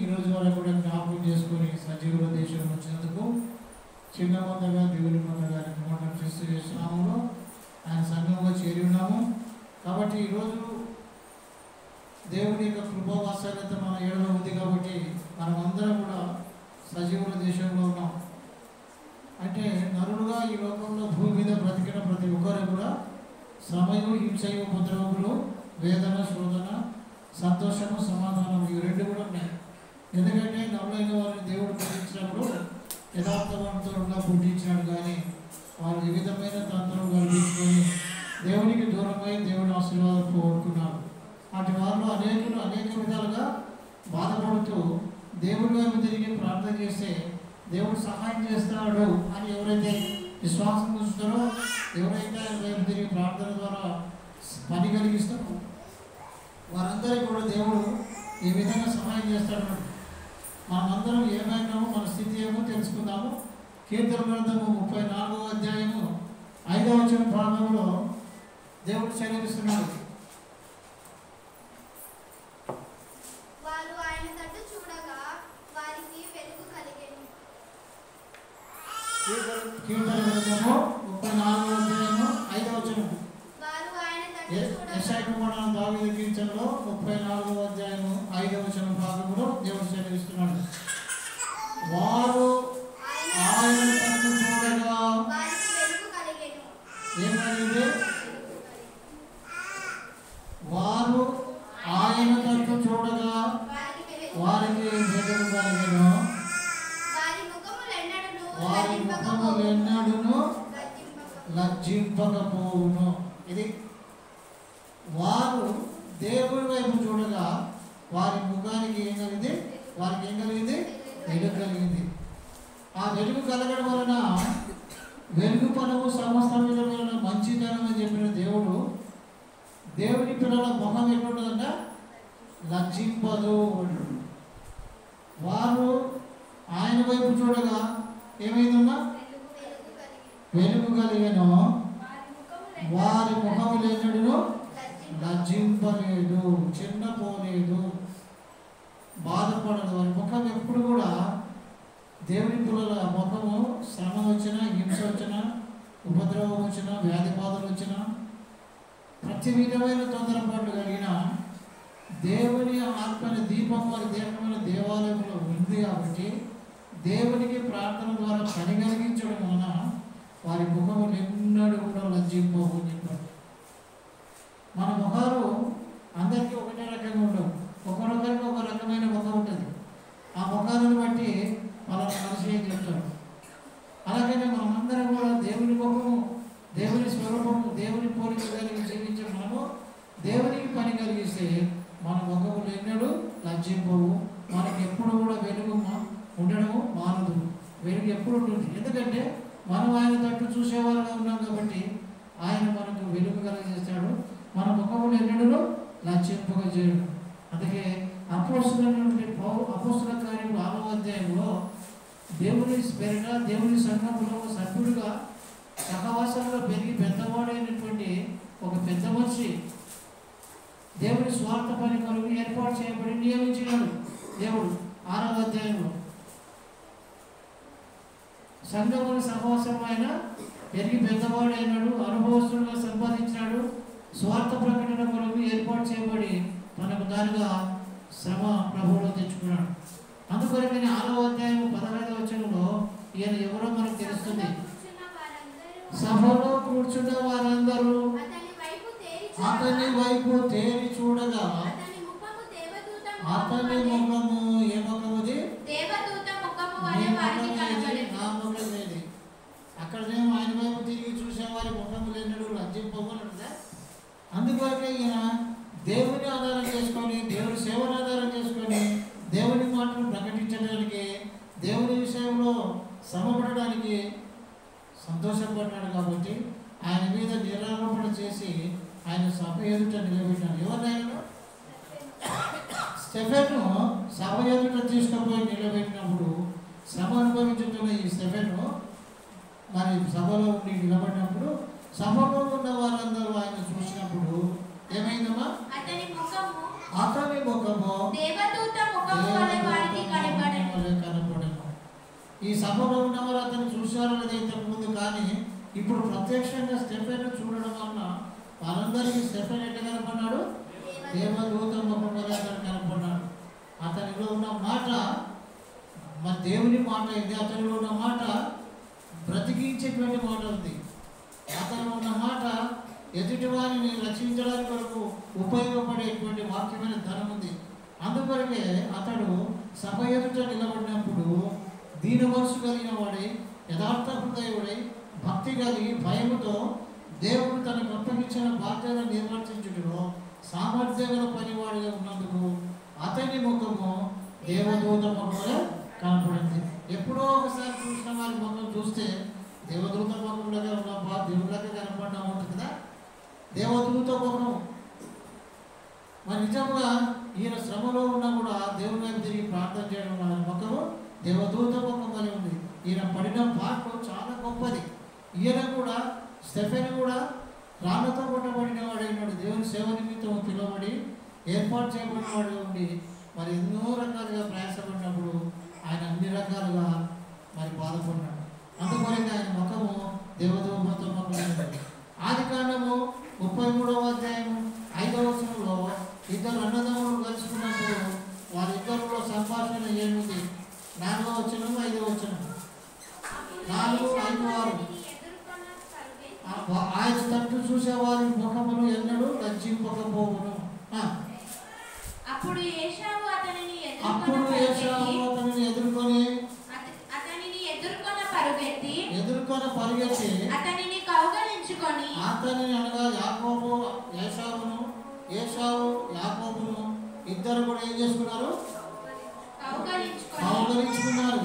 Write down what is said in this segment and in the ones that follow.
ఈరోజు వరకు కూడా జ్ఞాపకం చేసుకొని సజీవుల దేశంలో వచ్చినందుకు చిన్న మందగా దేవుని మందగా మనం క్రీస్తు చేస్తున్నాము. ఆయన సంఘంలో చేరి ఉన్నాము. కాబట్టి ఈరోజు దేవుని యొక్క కృపావాత్సల్యత మన ఏడలో ఉంది. కాబట్టి మనమందరం కూడా సజీవుల దేశంలో ఉన్నాం. అంటే నరుడుగా ఈ లోకంలో భూమి మీద బ్రతికిన ప్రతి ఒక్కరు కూడా శ్రమయు, హింసయు, ఉపద్రవములు, వేదన, శోధన, సంతోషము, సమాధానం ఇవి రెండు కూడా ఉన్నాయి. ఎందుకంటే నరులైన వారిని దేవుడు పుట్టించినప్పుడు యథార్థవంతులుగా పుట్టించినాడు. కానీ వారు ఏ విధమైన తంత్రం కల్పించుకొని దేవునికి దూరమై దేవుని ఆశీర్వాదం పోగొట్టుకున్నారు. అటు వారిలో అనేక విధాలుగా బాధపడుతూ దేవుడి వైపు తిరిగి ప్రార్థన చేస్తే దేవుడు సహాయం చేస్తాడు అని ఎవరైతే విశ్వాసం ఉంచుతారో, ఎవరైతే వైపు తిరిగి ప్రార్థన ద్వారా పని కలిగిస్తారో వారందరికీ కూడా దేవుడు ఈ విధంగా సహాయం చేస్తాడు. మనమందరం ఏమైనామో మన స్థితి ఏమో తెలుసుకుందాము. కీర్తన గ్రంథము 34వ అధ్యాయము 5వ వచన భాగంలో దేవుడు సెలవిస్తున్నాడు. కీర్తన గ్రంథము 34వ అధ్యాయము 5వ వచనం. యెషయా కుమారుడైన దావీదు కీర్తనలో 34వ అధ్యాయము 5వ వచన భాగంలో దేవుడు సెలవిస్తున్నాడు. వారు ఆయన తట్టు చూడగా ఏమైంది? వారు ఆయన తట్టు చూడగా వారికి వెలుగు కలిగెను, వారి ముఖములెన్నడును లజ్జింపకపోవును. ఇది వారు దేవుడి వైపు చూడగా వారి ముఖానికి ఏం కలిగింది? వారికి ఏం కలిగింది? వెలుగు కలిగింది. ఆ వెలుగు కలగడం వలన వెలుగు పనులు సమస్త విధమైన మంచితనం అని చెప్పిన దేవుడు దేవుని పిల్లల ముఖం ఎట్లుంటుందంట? లజ్జింపదు. వారు ఆయన వైపు చూడగా ఏమైందమ్మా? వెలుగు కలిగెను, వారి ముఖములు ఎన్నడూను లజ్జింపలేదు, చిన్నపోలేదు, బాధపడదు. వారి ముఖం ఎప్పుడు కూడా దేవుని పిల్లల ముఖము శ్రమ వచ్చినా, హింస వచ్చినా, ఉపద్రవం వచ్చినా, వ్యాధి బాధలు వచ్చినా, ప్రతి విధమైన తొందరపాట్లు కలిగిన దేవుని ఆత్మని దీపం వారి దేహమైన దేవాలయంలో ఉంది. కాబట్టి దేవునికి ప్రార్థన ద్వారా పని కలిగించడం వలన వారి ముఖములు ఎన్నడూ కూడా లజ్జింపవు అని చెప్పారు. మన ముఖాలు అందరికీ ఒకటే రకంగా ఉండవు. ఒక్కొక్కరికి ఒక రకమైన ముఖం ఉంటుంది. ఆ ముఖాలను బట్టి వాళ్ళ మనిషి ఏం చెప్తారు. అలాగనే మనమందరం కూడా దేవుని ముఖము, దేవుని స్వరూపము, దేవుని పోలిక కలిగి జీవించే మనము దేవునికి పని కలిగిస్తే మన ముఖములు ఎన్నడూ లజ్జింపవు. మనకి ఎప్పుడు కూడా వెలుగు ఉండడము మానదు. వెలుగు ఎప్పుడు ఉంటుంది. ఎందుకంటే మనం ఆయన తట్టు చూసేవారుగా ఉన్నాం కాబట్టి ఆయన మనకు వెలుగు కలిగిస్తాడు. మన ముఖములు ఎన్నడూ లజ్జింపగా చేయడు. అందుకే అపోస్తుల కార్యములు 6వ అధ్యాయంలో దేవుని పేరిట దేవుని సంఘములో సభ్యుడిగా సహవాసంలో పెరిగి పెద్దవాడైనటువంటి ఒక పెద్ద మనిషి దేవుని స్వార్థ పని కొరకు ఏర్పాటు చేయబడి నియమించినాడు దేవుడు. 6వ అధ్యాయంలో సంఘముల సహవాసం ఆయన పెరిగి పెద్దవాడైనాడు, అనుభవస్తుడుగా సంపాదించినాడు, స్వార్థ ప్రకటన కొరకు ఏర్పాటు చేయబడి తనకు దానిగా శ్రమ ప్రభువులో తెచ్చుకున్నాడు. అందుకొరకని 6వ అధ్యాయం 15వ వచనంలో ఈయన ఎవరో మనకు తెలుస్తుంది. సభలో కూర్చున్న వారందరూ అతని వైపు తేరి చూడగా అతని ముఖము ఏ ముఖముది? నా ముఖమేది. అక్కడనేమో ఆయన వైపు తిరిగి చూసే వారి ముఖములు ఎన్నడూ లజ్జింపబోనుందా? అందుకొరకే ఈయన దేవుని ఆధారం చేసుకొని, దేవుని సేవను ఆధారం చేసుకొని, దేవుని మాటను ప్రకటించడానికి, దేవుని విషయంలో శ్రమపడడానికి సంతోషపడ్డాడు. కాబట్టి ఆయన మీద నిరారోపణ చేసి ఆయన సభ ఎదుట నిలబెట్టాడు. ఎవరినైనా స్టెఫెను సభ ఎదుట తీసుకుపోయి నిలబెట్టినప్పుడు శ్రమ అనుభవించుతున్న ఈ స్టెఫెను మరి సభలో ఉండి నిలబడినప్పుడు సభలో ఉన్న వారందరూ ఆయన చూసినప్పుడు ఏమైందమ్మా? అతని ముఖము దేవదూత ముఖము వలె వారికి సభలో ఉన్నవారు అతను చూశారో లేదా ఇంతకుముందు, కానీ ఇప్పుడు ప్రత్యక్షంగా స్టెఫెన్ చూడడం వలన వాళ్ళందరికీ స్టెఫెన్ ఎట్లా కనపడ్డాడు? దేవదూత ముఖం వలె అతను కనపడ్డాడు. అతనిలో ఉన్న మాట మన దేవుని మాట ఇది. అతనిలో ఉన్న మాట బ్రతికించేటువంటి మాట ఉంది. అతనిలో ఉన్న మాట ఎదుటి వారిని రక్షించడానికి వరకు ఉపయోగపడేటువంటి వాక్యమైన ధనం ఉంది. అందుకొరకే అతడు సభ ఎదుట నిలబడినప్పుడు దీన మనసు కలిగిన వాడై, యథార్థ హృదయుడై, భక్తి కలిగి, భయముతో దేవుడు తనకు అప్పగించిన బాధ్యతను నిర్వర్తించుటలో సామర్థ్యగల పనివాడిగా ఉన్నందుకు అతని ముఖము దేవదూత ముఖంలో కనపడింది. ఎప్పుడో ఒకసారి చూసిన వారి ముఖం చూస్తే దేవదూత ముఖంలోనే ఉన్న దేవుళ్ళకే కనపడినా ఉంటుంది కదా దేవదూత ముఖం. మరి నిజంగా ఈయన శ్రమలో ఉన్నా కూడా దేవుని వైపు తిరిగి ప్రార్థన చేయడం వల్ల ముఖము దేవదూత ముఖం అని ఉంది. ఈయన పడిన పాటు చాలా గొప్పది. ఈయన కూడా స్టెఫెన్ కూడా రాళ్లతో కొట్టబడిన వాడైనాడు. దేవుని సేవ నిమిత్తం పిలువబడి ఏర్పాటు చేయబడిన వాడుగా ఉండి మరి ఎన్నో రకాలుగా ప్రయాసపడినప్పుడు ఆయన అన్ని రకాలుగా మరి బాధపడినాడు. అందుకొరకు ఆయన ముఖము దేవదూత ముఖం. ఆదికాండము 33వ అధ్యాయము 5వ వచనంలో ఇద్దరు అన్నదమ్ములు కలుసుకున్నప్పుడు వారిద్దరిలో సంభాషణ ఏమిటి? 4వ వచనం 5వ వచనం 4, 5, 6. ఆయన తట్టు చూసేవారి ముఖమును ఎన్నడూ లజ్జింపకపోవును. అప్పుడు ఏశావు అతనిని ఎదుర్కొని పరుగెత్తి అతనిని కౌగలించుకొని అతనిని అనగా యాకోబు ఏశావు యాకోబును ఇద్దరు కూడా ఏం చేసుకున్నారు? కౌగలించుకున్నారు.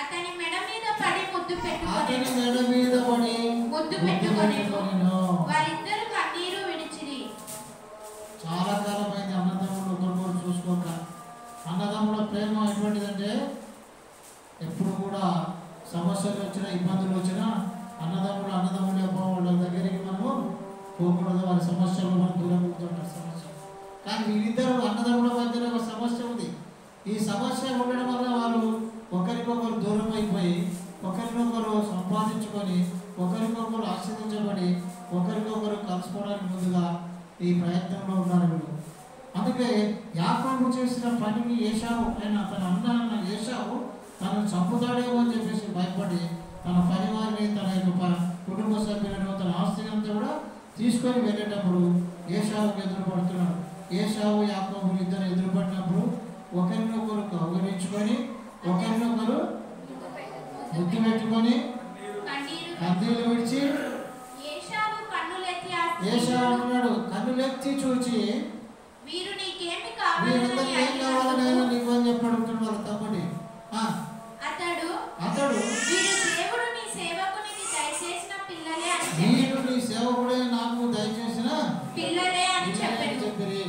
అతని మెడ మీద పడి ముద్దు పెట్టుకొని వారిద్దరు కన్నీరు విడిచిరి. చాలా కాలమైంది అన్నదమ్ములు ఒకరు చూసుకోక. అన్నదమ్ముల ప్రేమ ఎటువంటిదంటే ఎప్పుడు కూడా సమస్యలు వచ్చినా ఇబ్బందులు వచ్చినా అన్నదమ్ముల వాళ్ళ దగ్గరికి మనము పోకూడదు. వారి సమస్యలు మనం దూరం ఉంటుంటారు సమస్య. కానీ వీరిద్దరు అన్నదమ్ముల మధ్యలో ఒక సమస్య ఉంది. ఈ సమస్య ఉండడం వల్ల వారు ఒకరికొకరు దూరం అయిపోయి ఒకరినొకరు సంపాదించుకొని ఒకరికొకరు ఆశ్రయించబడి ఒకరికొకరు కలుసుకోవడానికి ముందుగా ఈ ప్రయత్నంలో ఉన్నారు వీళ్ళు. అందుకే యాకోబు చేసిన పనికి ఏశావు తన అన్న ఏశావు తనను చంపుతాడేమో అని చెప్పేసి భయపడి తన పరివారిని తన యొక్క కుటుంబ సభ్యులను తన ఆస్తిని అంతా కూడా తీసుకొని వెళ్ళేటప్పుడు ఏశావుకి ఎదురుపడుతున్నాడు. ఏశావు యాకోబు ఇద్దరు ఎదురుపడినప్పుడు ఒకరినొకరు కౌగిలించుకొని ఒకరినొకరు ముద్దు పెట్టుకొని కన్నీళ్లు విడిచి ఏశావు అన్నాడు, కన్నులెత్తి చూచి వీరందరికీ ఏం కావాలనైనా నీకు అని చెప్పి అడుగుతున్నాడు వాళ్ళ తమ్ముడి. అతడు వీరు నీ సేవకుడే నాకు దయచేసిన పిల్లలే అని చెప్పిరి.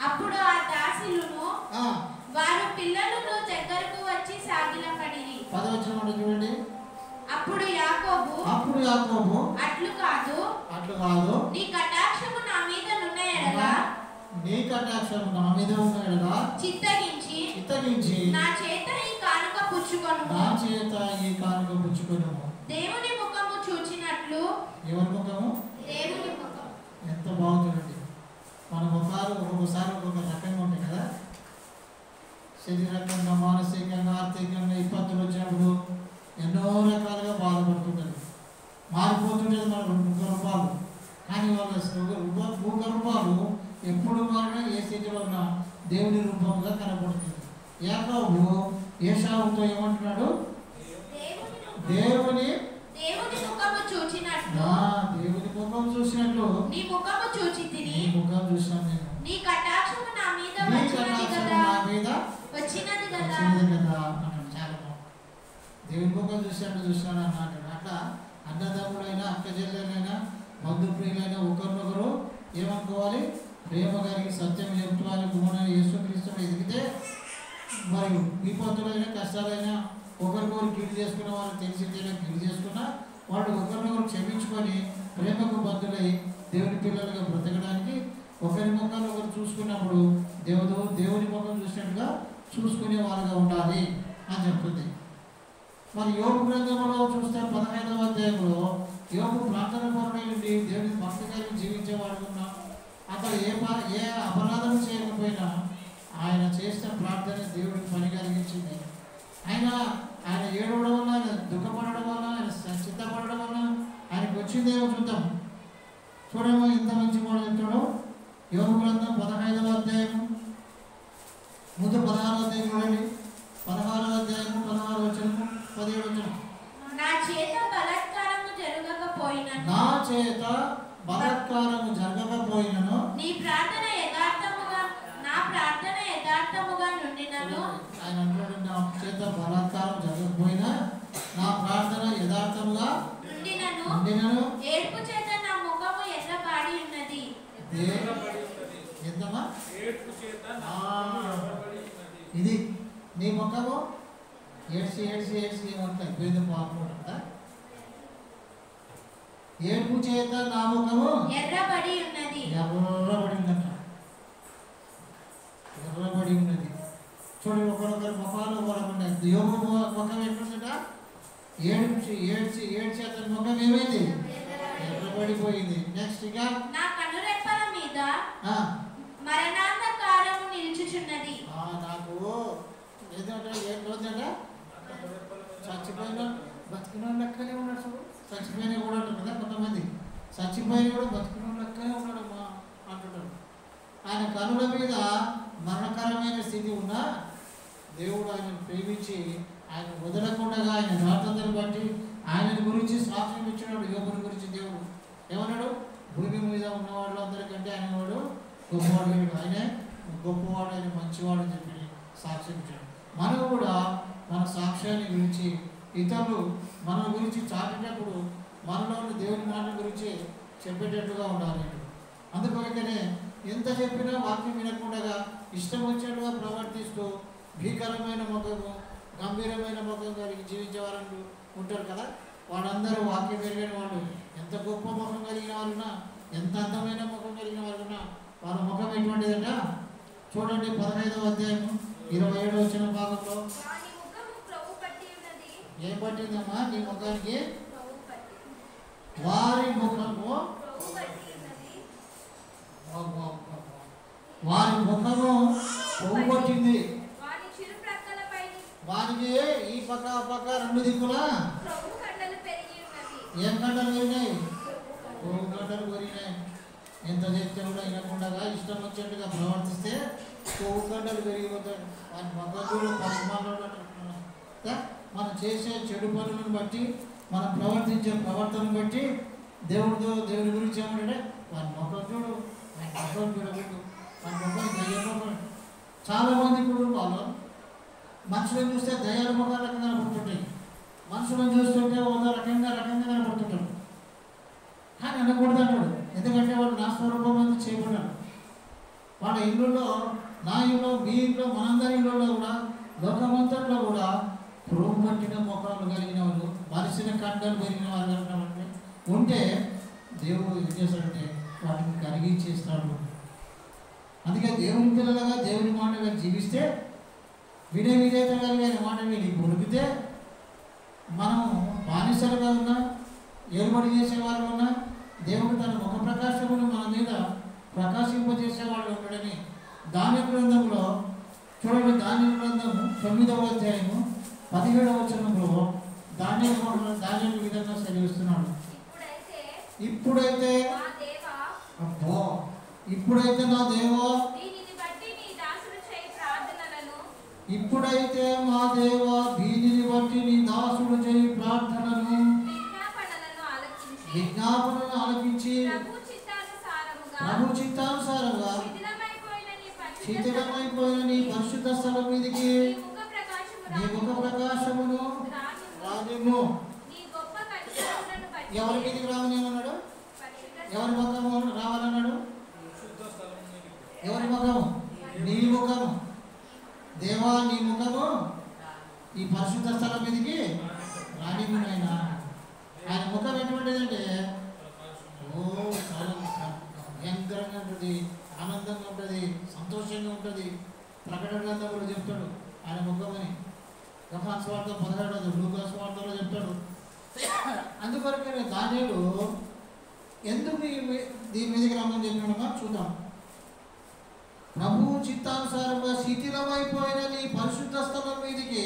అప్పుడు ఆ దాసులను వారు పిల్లలను దగ్గరకు వచ్చి సాగిలపడిరి. 10వ వచనం చూడండి. అప్పుడు యాకోబు అట్లు కాదు నీ కటాక్షము నా మీద ఉన్న ఎడల చిత్తగించి నా చేత ఈ కానుక పుచ్చుకొను. దేవుని ముఖము చూచినట్లు. ఎవరి ముఖము? దేవుని ముఖం. ఎంత బాగుంటుందండి. మన ముఖాలు ఒక్కొక్కసారి ఒక్కొక్క రకంగా ఉంటాయి కదా. శరీరకంగా, మానసికంగా, ఆర్థికంగా ఇబ్బందులు వచ్చినప్పుడు ఎన్నో రకాలుగా బాధపడుతుంటారు. మారిపోతుంటుంది మన రూపాలు. కానీ వాళ్ళ రూపాలు ఎప్పుడు మారినా ఏ స్థితిలో ఉన్నా దేవుని రూపంగా కనబడుతుంది. యాకోబు ఏశావుతో ఏమంటున్నాడు? దేవుని ముఖము చూచినట్లు నీ ముఖం చూసినాను నేను. నీ కటాక్షము నా మీద వచ్చినది కదా అన్నాడు. చాలా దేవుని ముఖం చూసినాడు అన్నాడు. అట్లా అన్నదమ్ములైనా అక్క చెల్లెలైనా బంధుప్రియులైనా ఒకరినొకరు ఏమనుకోవాలి? ప్రేమ కలిగి సత్యం చెప్పుకోవాలి. గుణమైన యేసుక్రీస్తుని ఎదిగితే మరియు విపత్తులైనా కష్టాలైనా ఒకరికొకరు కీడు చేసుకున్న వాళ్ళు తెలిసి కీడు చేసుకున్నా వాళ్ళు ఒకరినొకరు క్షమించుకొని ప్రేమకు బద్దులై దేవుని పిల్లలుగా బ్రతకడానికి ఒకరి ముఖాలు ఒకరు చూసుకున్నప్పుడు దేవుని ముఖం చూసినట్టుగా చూసుకునే వాళ్ళుగా ఉండాలి అని చెప్తుంది. మరి యోగు గ్రంథంలో చూస్తే 15వ అధ్యాయంలో యోగు ప్రార్థన పరుడై ఉండి దేవుని భక్తి కలిగి జీవించేవాడు ఉన్నాం. అతడు ఏ అపరాధం చేయకపోయినా ఆయన చేసిన ప్రార్థన దేవుడికి పని కలిగించింది. ఆయన ఏడవడం వల్ల, ఆయన దుఃఖపడడం వల్ల, ఆయన సిద్ధపడడం వల్ల ఆయనకు వచ్చిందేమో చూద్దాం. చూడమో ఇంత మంచి మాట చెప్తాడు. యోగు గ్రంథం 15వ అధ్యాయం ముందు 16వ అధ్యాయం చూడండి. 16వ అధ్యాయము 16వ వచనము 17వ వచనం. నా చేత బలాత్కారము జరగకపోయినను నీ ప్రార్థన యథార్థముగా నుండినను. ఆయన అంటాడు, నా చేత బలాత్కారం జరగకపోయినా నా ప్రార్థన యథార్థముగా నుండినను. ఏడ్పు చేత నా ముఖము ఎర్రబాడి ఉన్నది. ఎంతమా ఇది నీ ముఖము ఏడ్చి ఏమంటాయి పేద పాప ఏడ్పు చేత నా ముఖము ఎర్రబడి ఉన్నది. ఎర్రబడి ఉన్నది. చూడండి, ఒకరొకరు ముఖాలు ఒకరొకరు. యోగు ముఖం ఎట్లుందట? ఏడ్చి అతని ముఖం ఏమైంది? ఎర్రబడిపోయింది. నెక్స్ట్ ఇక నా కనురెప్పల మీద మరణాంధకారము నిలుచుచున్నది. నాకు ఏదంటే ఏం రోజంట చచ్చిపోయిన బతికిన లెక్కనే ఉన్నాడు. చూడు, చచ్చిపోయిన కూడా అంటారు కదా కొంతమంది. చచ్చిపోయిన కూడా బతికిన లెక్కనే ఉన్నాడు అంటున్నాడు. ఆయన కనుల మీద మరణకరమైన స్థితి ఉన్నా దేవుడు ఆయనను ప్రేమించి ఆయన వదలకుండా ఆయన రాతందరిని బట్టి ఆయన గురించి సాక్ష్యం ఇచ్చినాడు. యోగుని గురించి దేవుడు ఏమన్నాడు? భూమి మీద ఉన్న వాళ్ళందరికంటే ఆయన వాడు గొప్పవాడు, ఆయనే గొప్పవాడు, ఆయన మంచివాడు అని చెప్పి సాక్ష్యం ఇచ్చాడు. మనం కూడా మన సాక్ష్యాన్ని గురించి ఇతరులు మన గురించి చాటేటప్పుడు మనలోని దేవుని మాట గురించి చెప్పేటట్టుగా ఉండాలి. అందుకొరకనే ఎంత చెప్పినా వాక్యం వినకుండా ఇష్టం వచ్చినట్టుగా ప్రవర్తిస్తూ భీకరమైన ముఖము, గంభీరమైన ముఖం కలిగి జీవించే వారు ఉంటారు కదా. వాళ్ళందరూ వాక్యం పెరిగిన వాళ్ళు, ఎంత గొప్ప ముఖం కలిగిన వాళ్ళున్నా, ఎంత అందమైన ముఖం కలిగిన వాళ్ళున్నా వాళ్ళ ముఖం ఎటువంటిదంట? చూడండి, 15వ అధ్యాయము 27వ వచనం భాగంలో ఏం పట్టిందమ్మా నీ ముఖానికి? వారి ముఖము కొవ్వు పట్టింది. వారికి ఈ పక్క పక్క రెండు దిక్కులా ఏం కండలు పెరిగినాయి? కొవ్వు కండలు పెరిగినాయి. ఎంత చెప్తే కూడా వినకుండా ఇష్టం వచ్చేట్టుగా ప్రవర్తిస్తే కొవ్వు కండలు పెరిగిపోతాయి. వారి మగజుడు మనం చేసే చెడు పనులను బట్టి, మనం ప్రవర్తించే ప్రవర్తనను బట్టి దేవుని గురించి ఏమంటే వారి ముఖం చూడు, వారి ముఖం చూడబెట్టు, వారి ముఖం దయ్యం. చాలామంది కుటుంబాలు మనుషులను చూస్తే దయ్యాల ముఖాలు రకంగా కనపడుతుంటాయి, మనుషులను చూస్తుంటే ఒక రకంగా కనపడుతుంటాడు. కానీ అనకూడదు అంటాడు. ఎందుకంటే వాడు నా స్వరూపం అంతా చేయబడ్డాడు. వాళ్ళ ఇళ్ళలో, నా ఇల్లు, మీ ఇంట్లో, మనందరి ఇళ్ళలో కూడా, లోకమంతట్లో కూడా పురుగు పట్టిన ముఖాలు కలిగిన వాళ్ళు, మనిషిని కండలు పెరిగిన వాళ్ళు అంటే ఉంటే దేవుడు ఏం చేస్తాడంటే వాటిని కరిగించేస్తాడు. అందుకే దేవుని పిల్లలుగా దేవుని మాటగా జీవిస్తే, వినే విధేయత కలిగిన మాట విని పొరిగితే, మనం బానిసలుగా ఉన్నా, ఏలుబడి చేసేవాళ్ళు ఉన్నా, దేవుడు తన ముఖ ప్రకాశమును మన మీద ప్రకాశింపజేసేవాడు ఉన్నాడని దానియేలు గ్రంథంలో చూడండి. దానియేలు గ్రంథము 9వ అధ్యాయము 17వ వచనంలో దానియేలు విధంగా సెలవిస్తున్నాడు. ఇప్పుడైతే నా దేవా, ఇప్పుడైతే మా దేవా దీనిని బట్టి నీ దాసుడు చేయి ప్రార్థనను, విజ్ఞాపనను ఆలకించి ప్రభు చిత్తానుసారంగా శిథిలమైపోయిన నీ పరిశుద్ధ స్థలం మీదికి నీ ముఖ ప్రకాశమును రానిమ్ము. ఎవరి మీదికి రావనేమన్నాడు? ఎవరి ముఖము రావాలన్నాడు? ఎవరి ముఖము? నీ ముఖము. దేవా నీ ముఖము ఈ పరిశుద్ధ స్థలం మీదికి రానిమ్ము నాయనా. ఆయన ముఖం ఎటువంటిదంటే చాలా భయంకరంగా ఉంటుంది, ఆనందంగా ఉంటుంది, సంతోషంగా ఉంటుంది. ప్రకటన గ్రంథంలో చెప్తాడు ఆయన ముఖం అని. యోహాను సువార్త 17 లూకా సువార్తలో చెప్తాడు. అందుకొరకే దానియేలు ఎందుకు దీని మీదకి రమ్మని చెప్పినాడో చూద్దాం. ప్రభువు చిత్తానుసారంగా శిథిలమైపోయిన నీ పరిశుద్ధ స్థలం మీదికి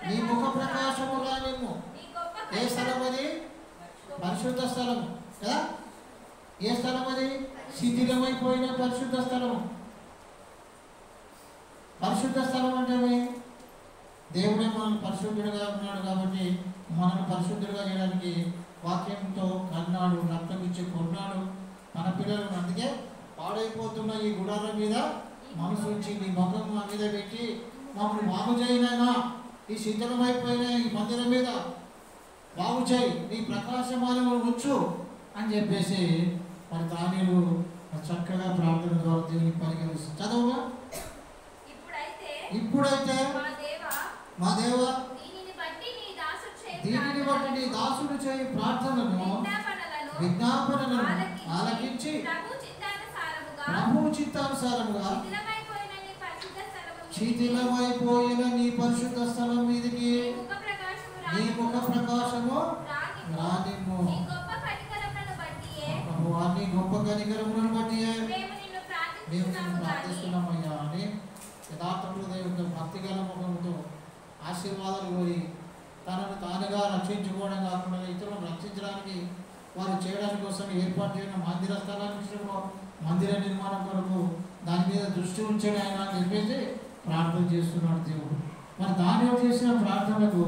నీ ముఖ ప్రకాశము రానిమ్ము. ఏ స్థలం అది? పరిశుద్ధ స్థలం కదా. ఏ స్థలం అది? శిథిలమైపోయిన పరిశుద్ధ స్థలం. పరిశుద్ధ స్థలం అంటే దేవుడే మనల్ని పరిశుద్ధుడిగా ఉన్నాడు కాబట్టి మనల్ని పరిశుద్ధుడిగా చేయడానికి వాక్యంతో కన్నాడు, రక్తం ఇచ్చి కొన్నాడు మన పిల్లలను. అందుకే పాడైపోతున్న ఈ గుడాల మీద మనసు ఉంచి నీ ముఖం మా మీద పెట్టి మమ్మల్ని బాగు చేయనైనా ఈ శిథిలమైపోయిన ఈ మందిరం మీద బాగు చేయి, నీ ప్రకాశమానము ఉంచు అని చెప్పేసి మరి దానిలు చక్కగా ప్రార్థన ద్వారా దేవునికి పరిగణిస్తుంది. చదవగా ఇప్పుడైతే మా దేవ దీనిని బట్టి నీ దాసుడు చేయి ప్రార్థనను విజ్ఞాపనలను ఆలకించి ప్రభు చిత్తానుసారముగా శిథిలమైపోయిన నీ పరిశుద్ధ స్థలం మీదకి నీ ముఖ ప్రకాశము రానిమ్ము. ప్రభువా నీ గొప్ప కనికరములను బట్టి మేము నిన్ను ప్రార్థిస్తున్నామయ్యా అని యథార్థ హృదయంతో భక్తిగల ముఖంతో ఆశీర్వాదాలు కోరి తనను తానుగా రక్షించుకోవడం కాకుండా ఇతరులను రక్షించడానికి వారు చేయడానికి కోసం ఏర్పాటు చేయడం మందిర స్థలాన్ని విషయంలో మందిర నిర్మాణం కొరకు దాని మీద దృష్టి ఉంచాడు ఆయన అని చెప్పేసి ప్రార్థన చేస్తున్నాడు దేవుడు. మరి దానిలో చేసిన ప్రార్థనకు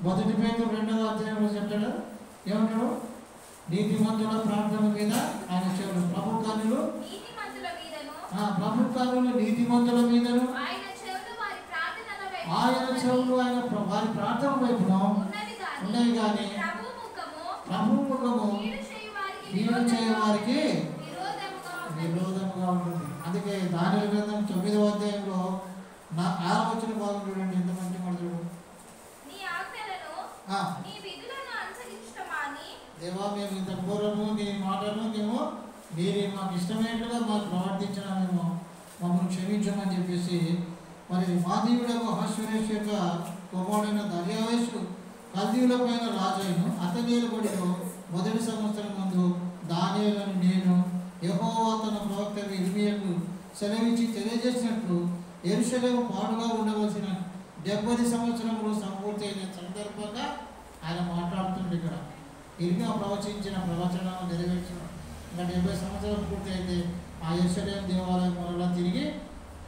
మొదటి పేతురు 2వ అధ్యాయంలో చెప్తాడు. ఏమంటాడు? నీతిమంతుల ప్రార్థన మీద ఆయన చెవులు ప్రభుత్వాలు నీతిమంతుల మీదను ఆయన చెవులు ఆయన వారి ప్రార్థన వైపున ఉన్నవి కానీ ప్రభు ముఖము కీడు చేయ వారికి విరోధముగా ఉంటుంది. అందుకే దానియేలు గ్రంథం 9వ అధ్యాయంలో 6వ వచన భాగం చూడండి, ఎంత మంచి మాట చూడు. దేవా మేము ఇంత పూర్వము నీ మాటను మేము మీరు మాకు ఇష్టమైనట్టుగా మాకు ప్రవర్తించడమేమో మమ్మల్ని క్షమించమని చెప్పేసి మరి మాదీవుడకు అహశ్వరేష్ యొక్క కుమారుడైన దర్యావేషు కల్దీయుల పైన రాజైను అతనేలు బడిలో మొదటి సంవత్సరం ముందు దానియేలును నేను యెహోవా తన ప్రవక్త ఇర్మీయాకు సెలవిచ్చి తెలియజేసినట్లు యెరూషలేము పాడుగా ఉండవలసిన 70 సంవత్సరములు సంపూర్తి అయిన సందర్భంగా ఆయన మాట్లాడుతుంది. ఇక్కడ ఇర్మీయా ప్రవచించిన ప్రవచనాలను నెరవేర్చిన ఇంకా 70 సంవత్సరాలు పూర్తి అయితే ఆ యెరూషలేము దేవాలయం మరలా తిరిగి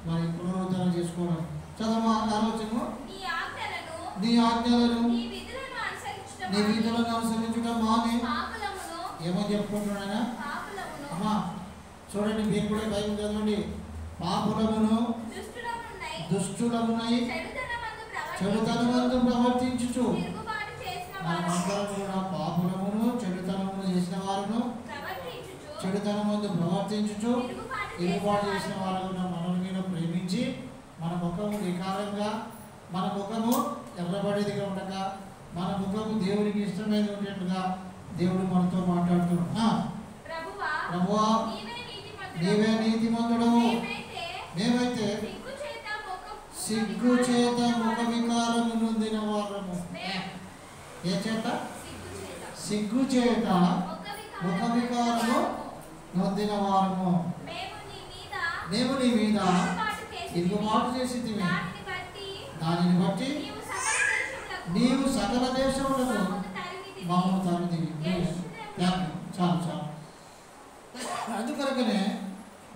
మరి పునరుద్ధరణ చేసుకోవడం. చదవ ఆలోచన నీ ఆజ్ఞలను నీ విధులను అనుసరించడం మాని ఏమని చెప్పుకుంటున్నాడా? అమ్మా చూడండి, మీరు కూడా బైబిల్ చదవండి. పాపులమును దుష్టులమునై చెడుతనమందు ప్రవర్తించుచు. మనమందరం కూడా పాపులమును చెడుతనమును చేసిన వారును చెడుతనమందు ప్రవర్తించుచు తిరుగుబాటు చేసిన వారు మనల్ని మీద ప్రేమించి మన ముఖము వికారంగా మన ముఖము ఎర్రబడేదిగా ఉండక మన ముఖము దేవునికి ఇష్టమైనది ఉండేట్టుగా దేవుడు మనతో మాట్లాడుతున్నాడు. ప్రభువా నీవే నీతిమంతుడవు, మేమైతే సిగ్గు చేత ముఖ వికారము నొందిన వారము. ఏ చేత? సిగ్గు చేత ముఖ వికారము నొందిన వారము. మేము నీ మీద తిరుగుబాటు చేసి దానిని బట్టి నీవు సకల దేశములకు మమ్మల్ని తరుదివి. చాలు చాలు. అందుకనే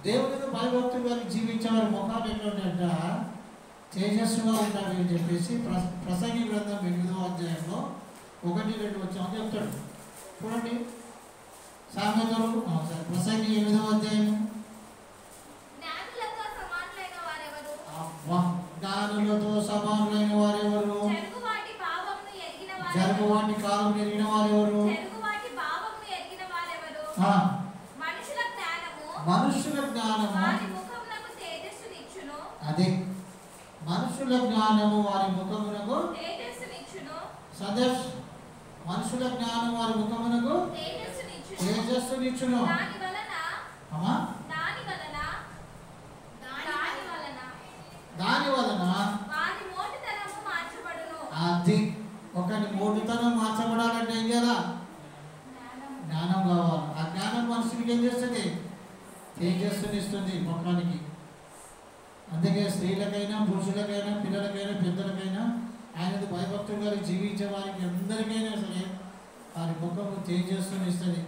దేవుడికి భయభక్తులు వారికి జీవించేవారి ముఖాలు ఎట్లుంటాయంట తేజస్సుగా ఉంటారు అని చెప్పేసి ప్రసంగి గ్రంథం 8వ అధ్యాయంలో 1-2 వచ్చామని చెప్తాడు. చూడండి సామెతలు ప్రసంగి 8వ అధ్యాయం. జ్ఞానులతో సమానులైన వారెవరు? జరుగువాటి కాలం ఎరిగిన వారెవరు? మనుషుల జ్ఞానము అదే మనుషుల జ్ఞానము వారి ముఖమునకు సదర్శ మనుషుల జ్ఞానం వారి ముఖమునకు తేజస్సునిచ్చును. అమ్మా దాని వలన అది ఒకటి మోటుతనం మార్చబడాలంటే ఏం చేయాలా? జ్ఞానం కావాలి. ఆ జ్ఞానం మనుషులకి ఏం చేస్తుంది? తేజస్సుని ఇస్తుంది ముఖానికి. అందుకే స్త్రీలకైనా పురుషులకైనా పిల్లలకైనా పెద్దలకైనా ఆయనది భయభక్తులు గారికి జీవించే వారికి అందరికైనా సరే వారి ముఖము తేజస్సుని ఇస్తుంది.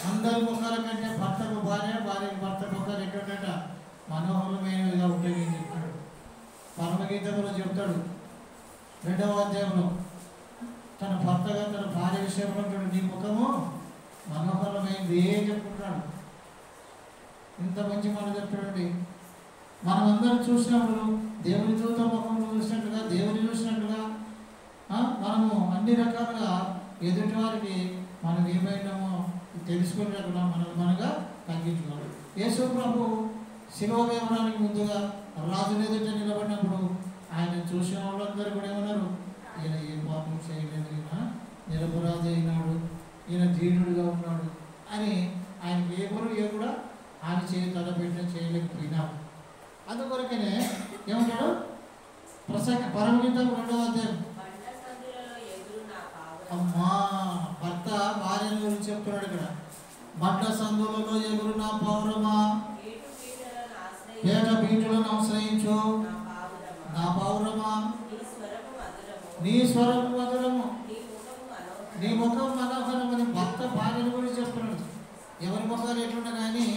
అందరి ముఖాల కంటే భర్తకు భార్య, భార్యకు భర్త ముఖాలు ఎక్కడట మనోహరమైనవిగా ఉంటాయని చెప్తాడు. పరమగీతంలో చెప్తాడు 2వ అధ్యాయంలో తన భర్తగా తన భార్య విషయంలో నీ ముఖము మనోహరమైంది చెప్పుకుంటాడు. ఇంత మంచి మాట చెప్తాడండి. మనం అందరం చూసినప్పుడు దేవుని దూత ముఖంలో చూసినట్టుగా, దేవుని చూసినట్టుగా మనము అన్ని రకాలుగా ఎదుటి వారికి మనం ఏమైనామో తెలుసుకునేట్టుగా మనగా తగ్గించుకోవాలి. యేసు ప్రభు శిలువ వేయడానికి ముందుగా రాజుల ఎదుట నిలబడినప్పుడు ఆయన చూసిన వాళ్ళందరూ కూడా ఏమన్నారు? ఈయన ఏ పాపం చేయలేదు, ఈయన నిరపరాధి అయినాడు, ఈయన ధీరుడుగా ఉన్నాడు అని ఆయనకి ఏ కూడా ఆయన చేయి తలపెట్టిన చేయలేకపోయినాడు. అందుకొరకనే ఏమంటాడు? పరమగీతం 2వ అధ్యాయం. అమ్మా, భర్త భార్యను గురించి చెప్తున్నాడు ఇక్కడ. బండ సందులలో ఎగురు నా పౌరమా, పేట పీఠులను ఆశ్రయించు నా పౌరమా, నీ స్వరము మధురము, నీ ముఖం మనోహరం అని భర్త భార్యను గురించి చెప్తున్నాడు. ఎవరి ముఖాలు ఎట్లుండే కానీ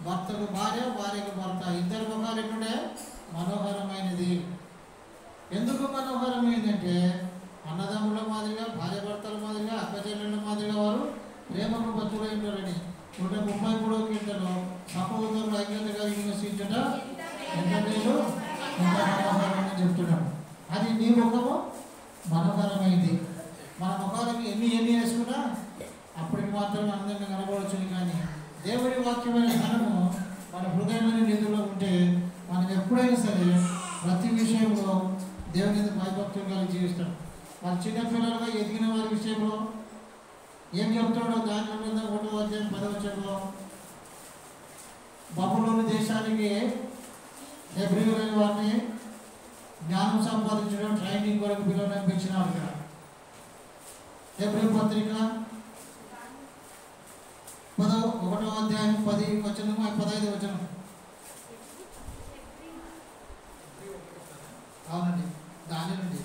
భర్తకు భార్య, భార్యకు భర్త ఇద్దరు ముఖాలు ఎట్లుండే? మనోహరమైనది. ఎందుకు మనోహరమైందంటే అన్నదమ్ముల మాదిరిగా, భార్య భర్తల మాదిరిగా, అక్కచెల్లెళ్ళ మాదిరిగా వారు ప్రేమకు బతులై ఉంటారని 133వ కీర్తనలో సహోదరులు ఐక్యతగా విమర్శించట ఎంత మేలు, ఎంత మనోహరమని చెప్తున్నాడు. అది నీ ముఖము మనోహరమైంది. మన ముఖాలకి ఎన్ని వేసుకున్నా అప్పటికి మాత్రమే అందంగా కనబడవచ్చును. కానీ దేవుడి వాక్యమైన ధనము మన హృదయమైన నిధుల్లో ఉంటే మనం ఎప్పుడైనా సరే ప్రతి విషయంలో దేవుని భయభక్తులు కలిగి జీవిస్తాం. వాళ్ళ చిన్నపిల్లలుగా ఎదిగిన వారి విషయంలో ఏం చెప్తాడో దాంట్లో 1వ అధ్యాయం 10వ వచనంలో బబులోను దేశానికి హెబ్రీయులైన వారిని జ్ఞానం సంపాదించడం, ట్రైనింగ్ కొరకు పిలువనిపించినారు. ఇక్కడ హెబ్రీ పత్రిక 1వ అధ్యాయం 10 వచనం 15 వచనం. అవునండి, దాని నుండి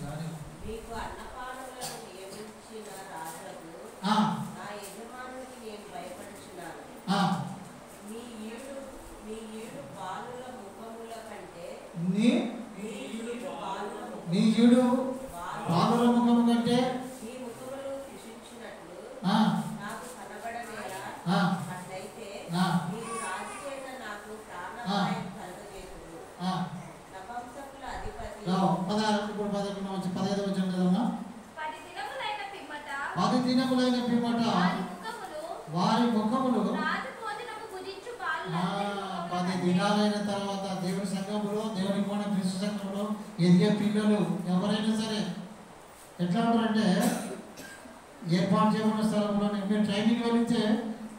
నీ ఈడు బాలుల ముఖము కంటే వారి ముఖములు 10 దినాలైన తర్వాత దేవుని సంఘములో, దేవుని కూడా క్రీస్తు సంఘంలో ఎదిగే పిల్లలు ఎవరైనా సరే ఎట్లా ఉంటారంటే ఏర్పాటు చేయబడిన స్థలంలో మీరు ట్రైనింగ్ వెళితే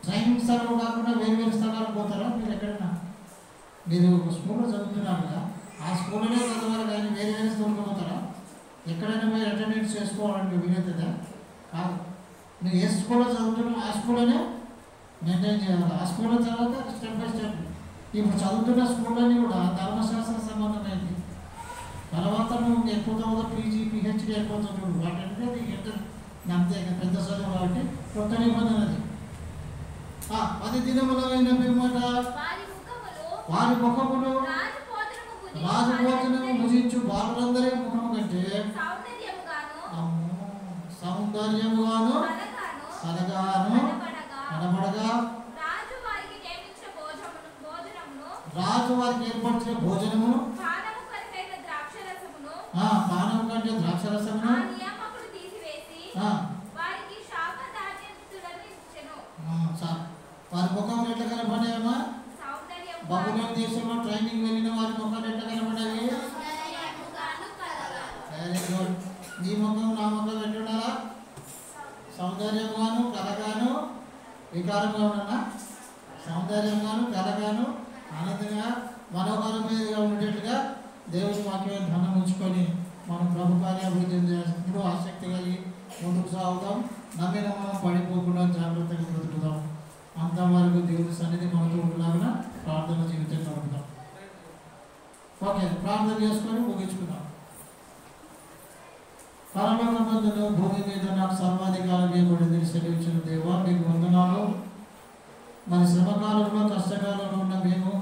ట్రైనింగ్ స్థలం కాకుండా వేరు స్థలాలకు పోతారా? మీరు ఎక్కడైనా మీరు స్కూల్లో చదువుతున్నారు కదా, ఆ స్కూల్లోనే చదవాలి కానీ వేరే స్కూల్కి పోతారా? ఎక్కడైనా మీరు అటెండెన్స్ చేసుకోవాలంటే వీలవుతుందా? కాదు. మీరు ఏ స్కూల్లో చదువుతున్నారో ఆ స్కూల్లోనే మెయింటైన్ చేయాలి. ఆ స్కూల్లో తర్వాత స్టెప్ బై స్టెప్. ఇప్పుడు చదువుతున్న స్కూల్లోని కూడా ధర్మశాస్త్ర సంబంధమైంది. తర్వాత నువ్వు ఎక్కువ పీజీ, పిహెచ్డీ అయిపోతున్నాడు. వాటంటే నీకు ఎంటర్ అంతే పెద్ద చదువు కాబట్టి కొత్త నిబంధన అది. 10 దినములైన పిమ్మట వారి ముఖములు రాజభోజనము భుజించు బాలులందరి ముఖము కంటే సౌందర్యముగాను కలగాను కనబడగా రాజు వారికి ఏర్పరిచిన భోజనమును పానము కంటే ద్రాక్షరసమును వారి ముఖం ఎట్లా కనపడేవమ్మా? బబులోను దేశంలో ట్రైనింగ్ వెళ్ళిన వారి ముఖం ఎట్లా కనపడేవి? Very good. నీ ముఖం నా ముఖం ఎట్లుండాలా? సౌందర్యంగాను కలగాను వికారంగా ఉన్నా సౌందర్యంగాను కలగాను ఆనందంగా మనోహరమైనదిగా ఉండేట్టుగా దేవుని వాక్యాన్ని ధనం ఉంచుకొని మనం ప్రభు కార్యాభివృద్ధి నమ్మిన మనం పడిపోకుండా జాగ్రత్తగా బ్రతుకుదాం. అంతవరకు దేవుని సన్నిధి మనతో ఉండలాగా ప్రార్థన జీవితం గడుపుదాం. ఓకే, ప్రార్థన చేసుకొని ముగించుకుందాం. పరలోకమందును భూమి మీద నాకు సర్వాధికారం ఇవ్వబడింది సెలవిచ్చిన దేవా, మీకు వందనాలు. మన శ్రమకాలంలో కష్టకాలంలో ఉన్న మేము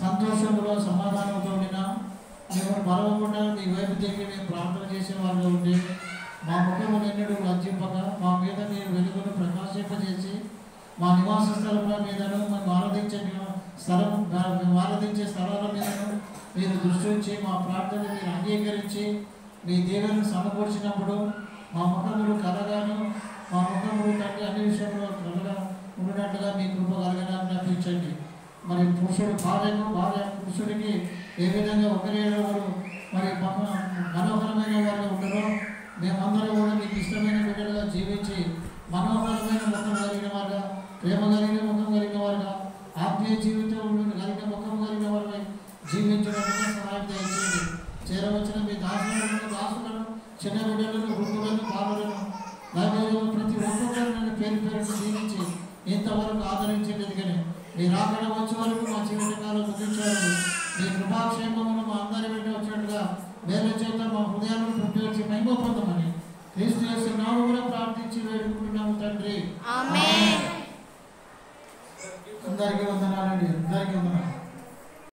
సంతోషంలో సమాధానంతో ఉన్నా మేము మరవకుండా మీ వైపు తిరిగి మేము ప్రార్థన చేసే వాళ్ళు ఉండి మా ముఖము నిన్నడు లజ్జింపక మా మీద మీరు వెలుగును ప్రకాశింపజేసి మా నివాస స్థలముల మీదను మేము ఆరాధించే స్థలాల మీదను మీరు దృష్టి ఉంచి మా ప్రార్థన మీరు అంగీకరించి మీ దేవులను సమకూర్చినప్పుడు మా ముఖములు కలగాను మా ముఖములు తండ్రి అన్ని విషయంలో కలగా ఉన్నట్లుగా మీ కృప కలగడానికి అనిపించండి. మరి పురుషుడు భార్యకు, భార్య పురుషుడికి ఏ విధంగా ఒకరు మరి మనోహరమైన వారు ఉంటారో మేమందరం కూడా మీకు ఇష్టమైన బిడ్డలుగా జీవించి మనోహరమైన ముఖం కలిగిన వారుగా, ప్రేమ కలిగిన ముఖం కలిగిన వారుగా, ఆత్మీయ జీవితం కలిగిన ముఖం కలిగిన వారుగా జీవించడానికి సహాయం దయచేయండి. చేరవచ్చిన మీ దాసులను చిన్న బిడ్డలను, వృద్ధులను, బాలులను లైబ్రరీలో ప్రతి ఒక్కొక్కరిని పేరు పేరును జీవించి ఇంతవరకు ఆదరించేది కానీ మీరు అక్కడ వచ్చే వరకు మా జీవితకాలం ముగించారు. మీ కృపాక్షేమమును మా అందరి వెంట వచ్చినట్టుగా వేరే చేత మా హృదయాలను ప్రత్యేకించి మహిమ పొందమని క్రీస్తు యేసు నామములో ప్రార్థించి వేడుకుంటున్నాము తండ్రి. ఆమేన్. అందరికీ వందనాలండి. అందరికీ వందనాలు.